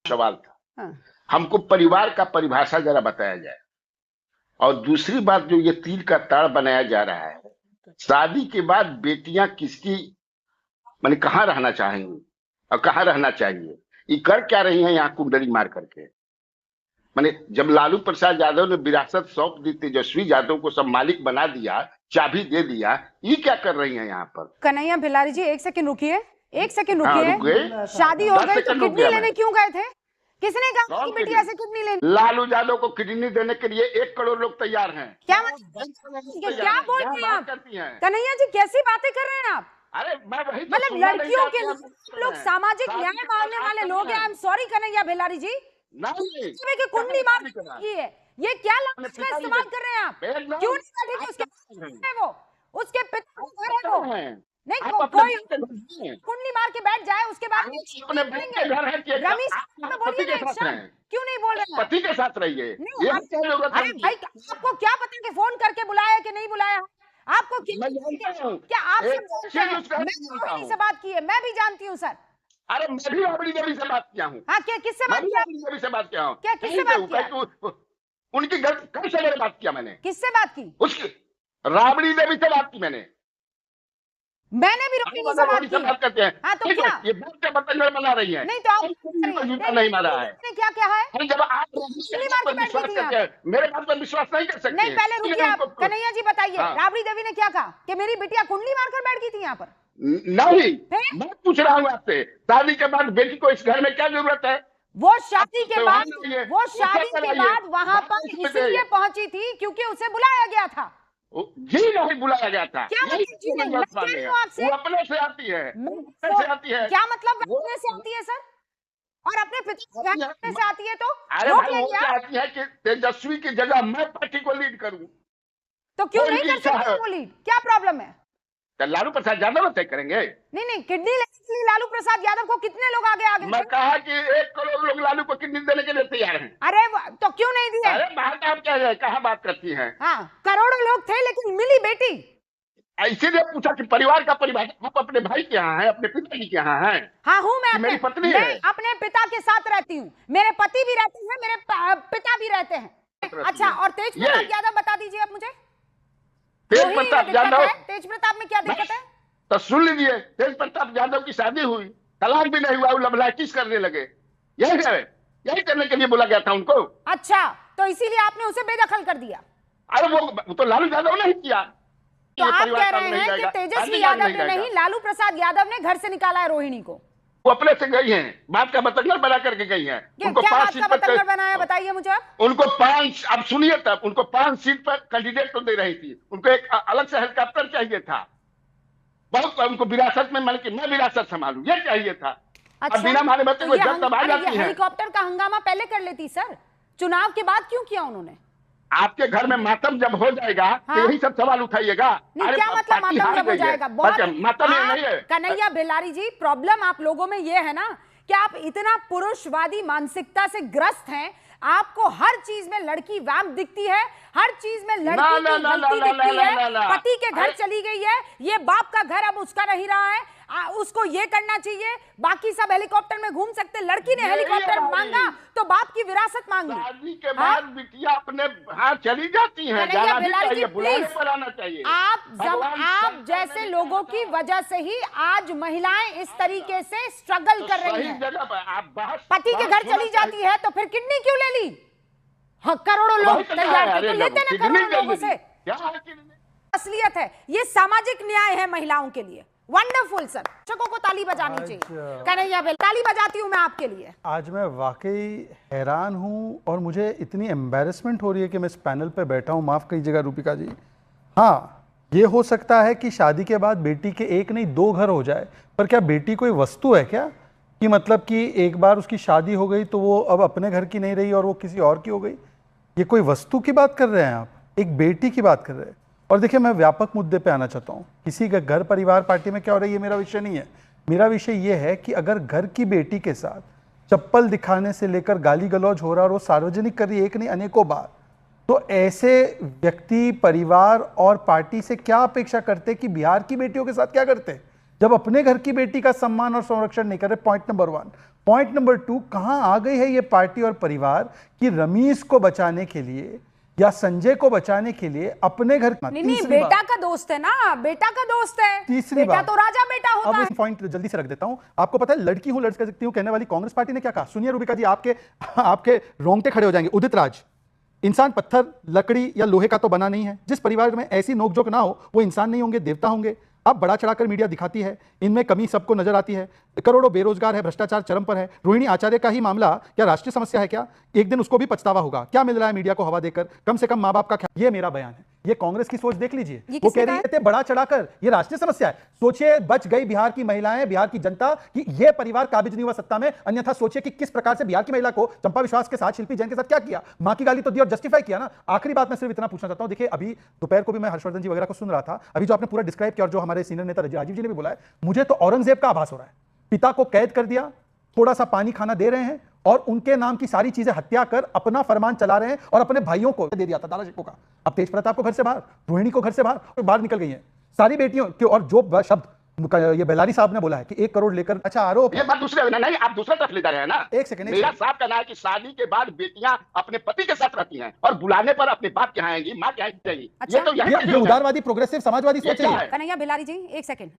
सवाल था। हाँ। हमको परिवार का परिभाषा जरा बताया जाए। और दूसरी बात, जो ये तीर का तार बनाया जा रहा है, शादी के बाद बेटियां किसकी, माने कहाँ रहना चाहेंगी और कहाँ रहना चाहिए, ये कर क्या रही हैं यहाँ कुंडली मार करके। माने जब लालू प्रसाद यादव ने विरासत सौंप दी, तेजस्वी यादव को सब मालिक बना दिया, चाबी दे दिया, ये क्या कर रही हैं यहाँ पर। कन्हैया भिलारी जी, एक सेकंड रुकिए, एक सेकंड हाँ, रुकिए। रुक गए। शादी हो 10 गई तो सेकंड रुक किडनी गया लेने मैं। क्यों गए थे? किसने कहा कौन कि बेटी किडनी? ऐसे किडनी लेने? लालू यादव को किडनी देने के लिए 1 करोड़ लोग तैयार हैं। क्या क्या बोल रहे हैं आप? करती हैं कन्हैया जी कैसी बातें कर रहे हैं आप? अरे मैं वही तो मतलब सुनना नहीं लड़कियों के चाहती, लिए लोग सामाजिक शादी न्याय के बाद मांगने वाले आप लोग हैं। आई एम सॉरी कन्हैया भिलारी जी, नहीं की कुंडली मार की है, ये क्या लफ्ज का पिताजी इस्तेमाल कर रहे हैं आप? एकदम क्यों नहीं बैठे? उसके है वो, उसके पिता का घर है वो। नहीं आप कोई अपने कुंडली मार के बैठ जाए, उसके बाद अपने बेटे के घर है कि रमेश आप में पति बोलिए के ना, साथ एक शब्द रहें, क्यों नहीं बोल रहे हैं? पति के साथ रहिए। नहीं, ये आप- क्या जरूरत अरे है? भाई, आपको क्या पता कि फोन करके बुलाया कि नहीं बुलाया? आपको मैं जानता हूं। क्या आप एक सब जानते चीज हैं? उसका मैं जानता राबड़ी हूं। से बात की है, मैं भी जानती हूँ सर। अरे मैं भी राबड़ी देवी से बात किया हूँ। हाँ, क्या किससे मैं बात भी किया? राबड़ी देवी से बात किया हूँ। क्या किससे बात किया? उनकी घर कब से मैंने बात किया? मैंने किससे बात की? उसकी राबड़ी देवी से बात की मैंने। मैंने भी राबड़ी से बात की। बात करते हैं। हाँ तो ठीक क्या? है, ये बात का बतंगड़ बना रही है। नहीं तो आप जूता नहीं मारा है। क्या क्या है? अरे जब आप मार के बैठ विश्वास गई थी करते हैं, मेरे बात पर विश्वास नहीं कर सकते। नहीं, पहले रुकिए आप। कन्हैया जी बताइए, हाँ। राबड़ी देवी ने क्या कहा कि मेरी बिटिया कुंडली मारकर बैठ गई थी यहाँ पर? नहीं, मैं पूछ रहा हूँ आपसे, शादी के बाद बेटी को इस घर में क्या जरूरत है? वो शादी के बाद वहां पर बात इसलिए पहुंची थी क्योंकि उसे बुलाया गया था। जी नहीं बुलाया गया था। क्या मतलब जी नहीं? मैं कह रही हूं आपसे, वो अपने से आती है, अपने से आती है। क्या मतलब अपने से आती है सर? और अपने पिता के घर से आती है तो अरे भाई वो चाहती है कि तेजस्वी की जगह मैं पार्टी को लीड करूं। तो क्यों नहीं कर सकते वो लीड? क्या प्रॉब्लम है? लालू प्रसाद यादव तय करेंगे। नहीं, किडनी लेने के लिए लालू प्रसाद यादव को कितने लोग आगे मैं कहा कि 1 करोड़ लोग लालू को किडनी देने के लिए तैयार हैं। अरे तो क्यों नहीं दिए? अरे बात आप क्या है, कहाँ बात करती हैं? हाँ, करोड़ों लोग थे लेकिन मिली बेटी। इसीलिए पूछा कि परिवार का परिवार, आप अपने भाई के यहाँ हैं, अपने पिताजी के यहाँ हैं? हाँ हूँ मैं, मेरी पत्नी मैं है। अपने पिता के साथ रहती हूँ, मेरे पति भी रहते हैं, मेरे पिता भी रहते हैं। अच्छा, और तेज प्रताप यादव बता दीजिए अब मुझे। तेज प्रताप यादव, तेज प्रताप में क्या दिक्कत है? तो सुन लीजिए, तेज प्रताप यादव की शादी हुई, तलाक भी नहीं हुआ, वो लवलाकिस करने लगे। यही करने के लिए बोला गया था उनको। अच्छा, तो इसीलिए आपने उसे बेदखल कर दिया? अरे वो तो लालू यादव ने ही किया। तो आप कह रहे हैं कि तेजस्वी यादव ने नहीं, लालू प्रसाद यादव ने घर से निकाला है रोहिणी को? वो अपने से गई हैं, बात का बतंगड़ बना करके गई हैं। उनको क्या 5 बात सीट का पर बतंगड़ बनाया, बताइए मुझे अब। उनको 5, अब सुनिए तब, उनको 5 सीट पर कैंडिडेट तो दे रही थी। उनको एक अलग से हेलीकॉप्टर चाहिए था, बहुत उनको विरासत में, मतलब कि मैं विरासत संभालूं, ये चाहिए था। अच्छा, बिना मारे बच्चे को जब तब आ जाती है। हेलीकॉप्टर का हंगामा पहले कर लेती सर, चुनाव के बाद क्यों किया उन्होंने? आपके घर में मातम जब हो जाएगा तो यही सब सवाल उठाइएगा। क्या मतलब मातम जब हो जाएगा? मातम नहीं है कन्हैया भिलारी जी, प्रॉब्लम आप लोगों में ये है ना कि आप इतना पुरुषवादी मानसिकता से ग्रस्त हैं। आपको हर चीज में लड़की वैम्प दिखती है, हर चीज में लड़की की गलती दिखती है। पति के घर चली गई है, ये बाप का घर अब उसका नहीं रहा है, उसको ये करना चाहिए। बाकी सब हेलीकॉप्टर में घूम सकते, लड़की ने हेलीकॉप्टर मांगा तो बाप की विरासत मांगी। शादी के बाद बिटिया अपने हाथ चली जाती है, जाना भी चाहिए, बुलाने पर आना चाहिए। आप जैसे लोगों की वजह से ही आज महिलाएं इस तरीके से स्ट्रगल कर रही हैं। पति के घर चली जाती है तो फिर किडनी क्यों ले ली? करोड़ों लोग तैयार थे तो लेते ना करोड़ों लोगों से। असलियत है ये, सामाजिक न्याय है महिलाओं के लिए। वंडरफुल सर, दर्शकों को ताली बजानी चाहिए। कन्हैया बेल, ताली बजाती हूं मैं आपके लिए। आज मैं वाकई हैरान हूं और मुझे इतनी एम्बैरेसमेंट हो रही है कि मैं इस पैनल पे बैठा हूं। माफ़ कीजिएगा रूपिका जी। हाँ, ये हो सकता है कि शादी के बाद बेटी के 1 नहीं 2 घर हो जाए, पर क्या बेटी कोई वस्तु है क्या? कि मतलब कि एक बार उसकी शादी हो गई तो वो अब अपने घर की नहीं रही और वो किसी और की हो गई? ये कोई वस्तु की बात कर रहे हैं आप? एक बेटी की बात कर रहे हैं। और देखिए, मैं व्यापक मुद्दे पे आना चाहता हूँ। किसी का घर परिवार पार्टी में क्या हो रहा है ये मेरा विषय नहीं है। मेरा विषय ये है कि अगर घर की बेटी के साथ चप्पल दिखाने से लेकर गाली गलौज हो रहा है और वो सार्वजनिक कर रही है एक नहीं अनेकों बार, तो ऐसे व्यक्ति, परिवार और पार्टी से क्या अपेक्षा करते कि बिहार की बेटियों के साथ क्या करते जब अपने घर की बेटी का सम्मान और संरक्षण नहीं कर रहे? Point number 1। पॉइंट नंबर 2, कहां आ गई है ये पार्टी और परिवार कि रमीश को बचाने के लिए या संजय को बचाने के लिए अपने घर नहीं, बेटा का दोस्त है ना, बेटा का दोस्त है। तीसरी बेटा बात तो राजा बेटा होता अब है। इस पॉइंट जल्दी से रख देता हूं। आपको पता है लड़की हूं लड़ सकती हूं कहने वाली कांग्रेस पार्टी ने क्या कहा? सुनिए रूबिका जी, आपके रोंगटे खड़े हो जाएंगे। उदित राज, इंसान पत्थर, लकड़ी या लोहे का तो बना नहीं है। जिस परिवार में ऐसी नोकझोंक ना हो वो इंसान नहीं होंगे, देवता होंगे। अब बड़ा चढ़ाकर मीडिया दिखाती है, इनमें कमी सबको नजर आती है। करोड़ों बेरोजगार है, भ्रष्टाचार चरम पर है। रोहिणी आचार्य का ही मामला क्या राष्ट्रीय समस्या है? क्या एक दिन उसको भी पछतावा होगा? क्या मिल रहा है मीडिया को हवा देकर? कम से कम मां बाप का ख्याल। ये मेरा बयान है, ये कांग्रेस की सोच देख लीजिए। वो कह रही है बड़ा चढ़ाकर ये राष्ट्रीय समस्या है। सोचिए बच गई बिहार की महिलाएं, बिहार की जनता कि ये परिवार काबिज नहीं हुआ सत्ता में। अन्यथा सोचिए कि किस प्रकार से बिहार की महिला को चंपा विश्वास के साथ, शिल्पी जैन के साथ क्या किया। मां की गाली तो दी और जस्टिफाई किया ना। आखिरी बात मैं सिर्फ इतना पूछना चाहता हूं, देखिए अभी दोपहर को भी मैं हर्षवर्धन जी वगैरह को सुन रहा था। अभी जो आपने पूरा डिस्क्राइब किया और जो हमारे सीनियर नेता राजीव जी ने भी बोला है, मुझे तो औरंगजेब का आभास हो रहा है। पिता को कैद कर दिया, थोड़ा सा पानी खाना दे रहे हैं और उनके नाम की सारी चीजें हत्या कर अपना फरमान चला रहे हैं और अपने भाइयों को दे दिया था, दादा शिको का। अब तेज प्रताप को घर से बाहर, रोहिणी को घर से बाहर निकल गई हैं सारी बेटियों के। और जो शब्द ये बेलारी साहब ने बोला है कि 1 करोड़ लेकर, अच्छा आरोप ये बात दूसरे नहीं, आप दूसरा तरफ ले जा रहे हैं ना। एक सेकंड, मेरा साफ कहना है कि शादी के बाद बेटियां अपने पति के साथ रहती हैं और बुलाने पर अपने बाप के यहाँ आएंगी, माँ के यहाँ जाएंगी। अच्छा? ये तो ये उदारवादी प्रोग्रेसिव समाजवादी सोच है। कन्हैया बिलारी जी, एक सेकंड।